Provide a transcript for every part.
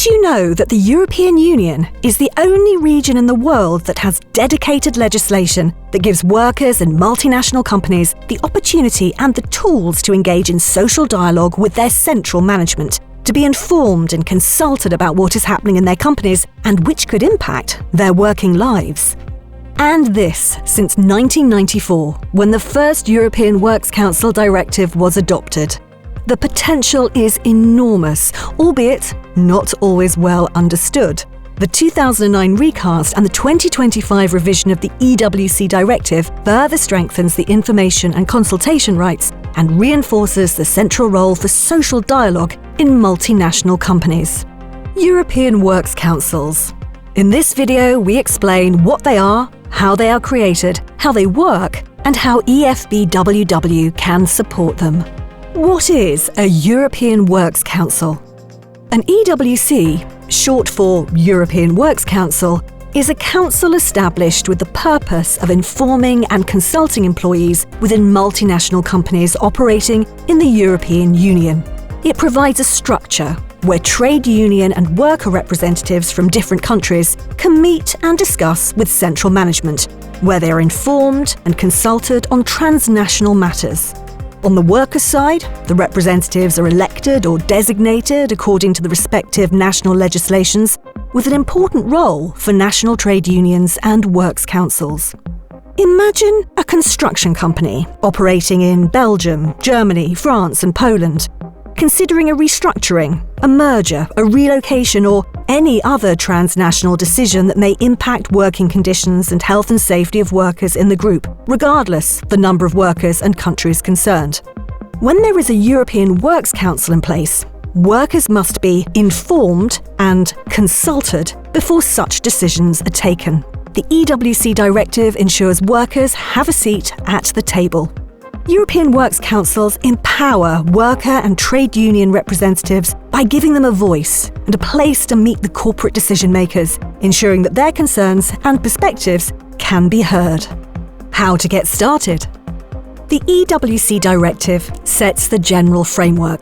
you know that the European Union is the only region in the world that has dedicated legislation that gives workers and multinational companies the opportunity and the tools to engage in social dialogue with their central management, to be informed and consulted about what is happening in their companies and which could impact their working lives? And this since 1994, when the first European Works Council directive was adopted. The potential is enormous, albeit not always well understood. The 2009 recast and the 2025 revision of the EWC directive further strengthens the information and consultation rights and reinforces the central role for social dialogue in multinational companies. European Works Councils. In this video, we explain what they are, how they are created, how they work, and how EFBWW can support them. What is a European Works Council? An EWC, short for European Works Council, is a council established with the purpose of informing and consulting employees within multinational companies operating in the European Union. It provides a structure where trade union and worker representatives from different countries can meet and discuss with central management, where they are informed and consulted on transnational matters. On the workers' side, the representatives are elected or designated according to the respective national legislations, with an important role for national trade unions and works councils. Imagine a construction company operating in Belgium, Germany, France and Poland, considering a restructuring, a merger, a relocation or any other transnational decision that may impact working conditions and health and safety of workers in the group, regardless the number of workers and countries concerned. When there is a European Works Council in place, workers must be informed and consulted before such decisions are taken. The EWC directive ensures workers have a seat at the table. European Works Councils empower worker and trade union representatives by giving them a voice and a place to meet the corporate decision makers, ensuring that their concerns and perspectives can be heard. How to get started? The EWC directive sets the general framework.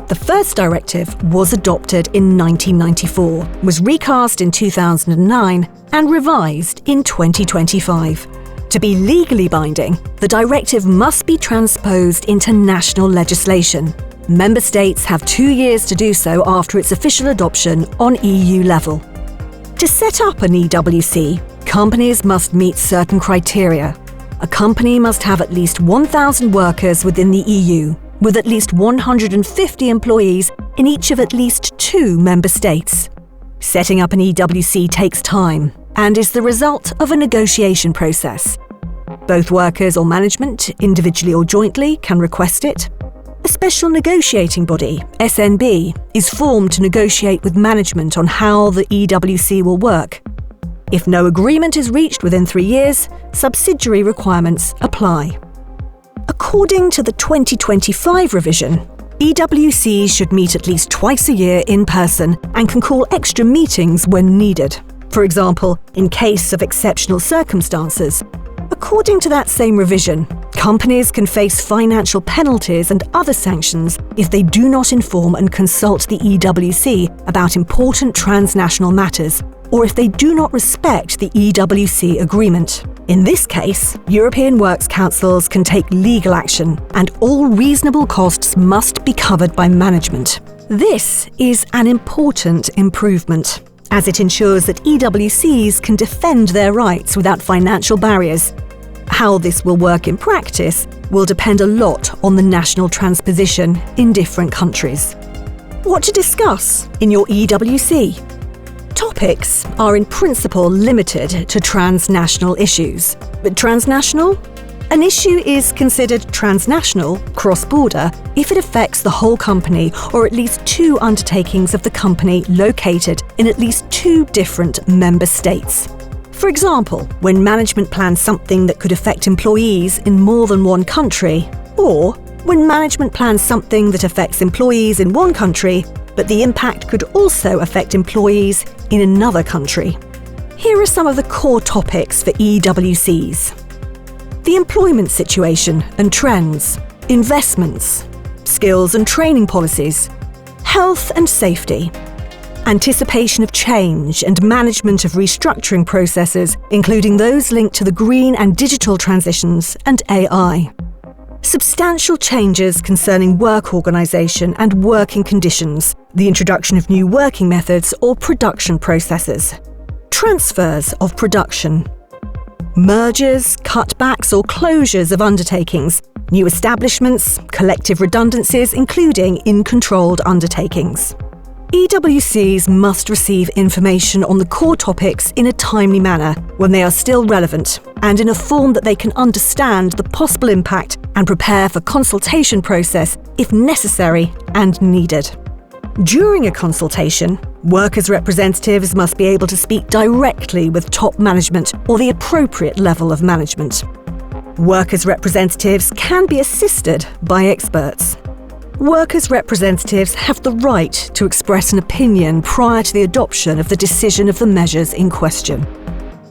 The first directive was adopted in 1994, was recast in 2009 and revised in 2025. To be legally binding, the directive must be transposed into national legislation. Member states have 2 years to do so after its official adoption on EU level. To set up an EWC, companies must meet certain criteria. A company must have at least 1,000 workers within the EU, with at least 150 employees in each of at least 2 member states. Setting up an EWC takes time and is the result of a negotiation process. Both workers or management, individually or jointly, can request it. A special negotiating body, SNB, is formed to negotiate with management on how the EWC will work. If no agreement is reached within 3 years, subsidiary requirements apply. According to the 2025 revision, EWCs should meet at least twice a year in person and can call extra meetings when needed. For example, in case of exceptional circumstances. According to that same revision, companies can face financial penalties and other sanctions if they do not inform and consult the EWC about important transnational matters, or if they do not respect the EWC agreement. In this case, European Works Councils can take legal action, and all reasonable costs must be covered by management. This is an important improvement, as it ensures that EWCs can defend their rights without financial barriers. How this will work in practice will depend a lot on the national transposition in different countries. What to discuss in your EWC? Topics are in principle limited to transnational issues. But transnational? An issue is considered transnational, cross-border, if it affects the whole company or at least 2 undertakings of the company located in at least 2 different member states. For example, when management plans something that could affect employees in more than one country, or when management plans something that affects employees in one country, but the impact could also affect employees in another country. Here are some of the core topics for EWCs. The employment situation and trends, investments, skills and training policies, health and safety, anticipation of change and management of restructuring processes, including those linked to the green and digital transitions and AI. Substantial changes concerning work organisation and working conditions, the introduction of new working methods or production processes. Transfers of production. Mergers, cutbacks or closures of undertakings, new establishments, collective redundancies, including in controlled undertakings. EWCs must receive information on the core topics in a timely manner when they are still relevant and in a form that they can understand the possible impact and prepare for consultation process if necessary and needed. During a consultation, workers' representatives must be able to speak directly with top management or the appropriate level of management. Workers' representatives can be assisted by experts. Workers' representatives have the right to express an opinion prior to the adoption of the decision of the measures in question.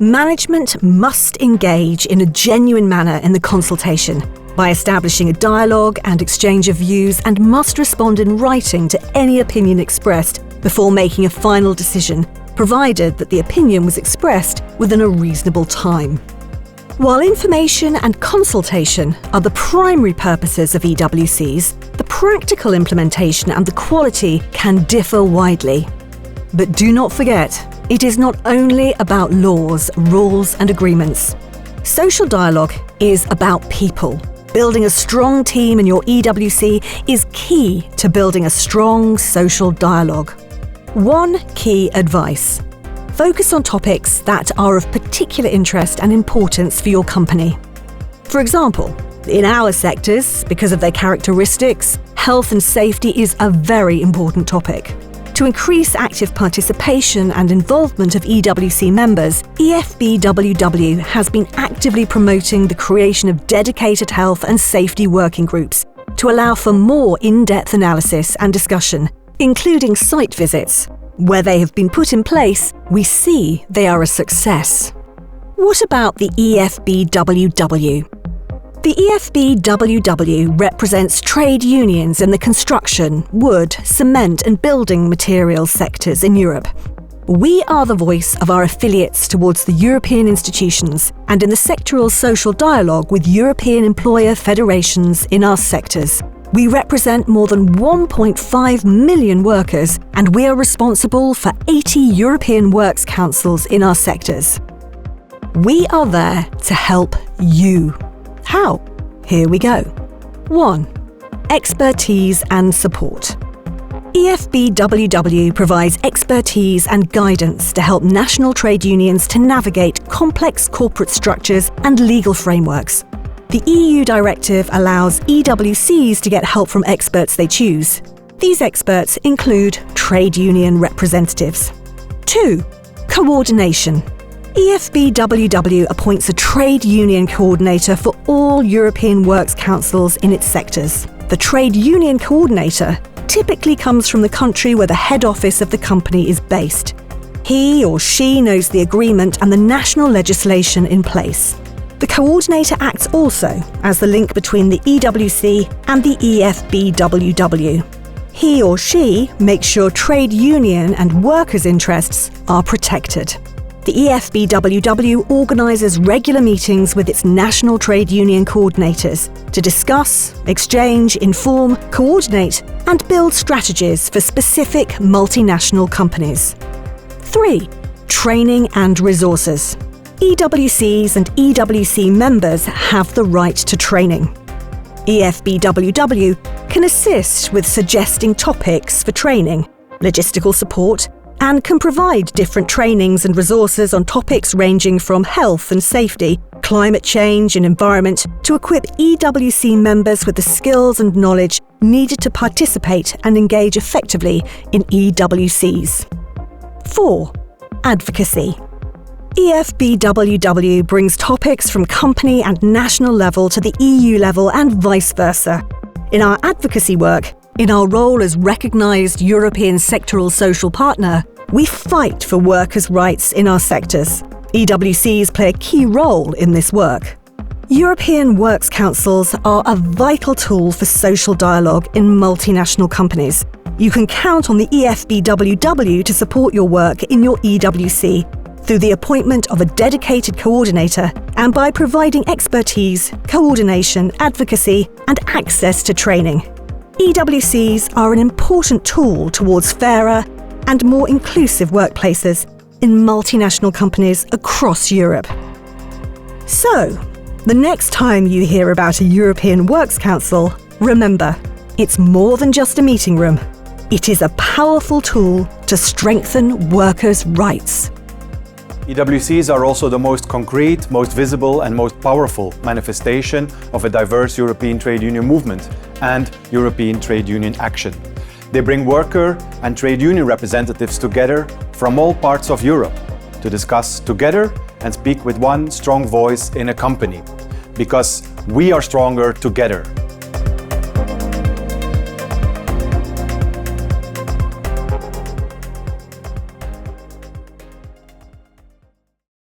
Management must engage in a genuine manner in the consultation by establishing a dialogue and exchange of views and must respond in writing to any opinion expressed before making a final decision, provided that the opinion was expressed within a reasonable time. While information and consultation are the primary purposes of EWCs, the practical implementation and the quality can differ widely. But do not forget, it is not only about laws, rules and agreements. Social dialogue is about people. Building a strong team in your EWC is key to building a strong social dialogue. One key advice: focus on topics that are of particular interest and importance for your company. For example, in our sectors, because of their characteristics, health and safety is a very important topic. To increase active participation and involvement of EWC members, EFBWW has been actively promoting the creation of dedicated health and safety working groups to allow for more in-depth analysis and discussion, including site visits. Where they have been put in place, we see they are a success. What about the EFBWW? The EFBWW represents trade unions in the construction, wood, cement and building materials sectors in Europe. We are the voice of our affiliates towards the European institutions and in the sectoral social dialogue with European employer federations in our sectors. We represent more than 1.5 million workers and we are responsible for 80 European works councils in our sectors. We are there to help you. How? Here we go. 1. Expertise and support. EFBWW provides expertise and guidance to help national trade unions to navigate complex corporate structures and legal frameworks. The EU directive allows EWCs to get help from experts they choose. These experts include trade union representatives. 2. Coordination. EFBWW appoints a trade union coordinator for all European works councils in its sectors. The trade union coordinator typically comes from the country where the head office of the company is based. He or she knows the agreement and the national legislation in place. The coordinator acts also as the link between the EWC and the EFBWW. He or she makes sure trade union and workers' interests are protected. The EFBWW organises regular meetings with its national trade union coordinators to discuss, exchange, inform, coordinate and build strategies for specific multinational companies. 3. Training and resources. EWCs and EWC members have the right to training. EFBWW can assist with suggesting topics for training, logistical support, and can provide different trainings and resources on topics ranging from health and safety, climate change and environment to equip EWC members with the skills and knowledge needed to participate and engage effectively in EWCs. 4. Advocacy. EFBWW brings topics from company and national level to the EU level and vice versa. In our advocacy work, in our role as recognised European sectoral social partner, we fight for workers' rights in our sectors. EWCs play a key role in this work. European works councils are a vital tool for social dialogue in multinational companies. You can count on the EFBWW to support your work in your EWC through the appointment of a dedicated coordinator and by providing expertise, coordination, advocacy, and access to training. EWCs are an important tool towards fairer and more inclusive workplaces in multinational companies across Europe. So, the next time you hear about a European Works Council, remember, it's more than just a meeting room. It is a powerful tool to strengthen workers' rights. EWCs are also the most concrete, most visible and most powerful manifestation of a diverse European trade union movement and European trade union action. They bring worker and trade union representatives together from all parts of Europe to discuss together and speak with one strong voice in a company. Because we are stronger together.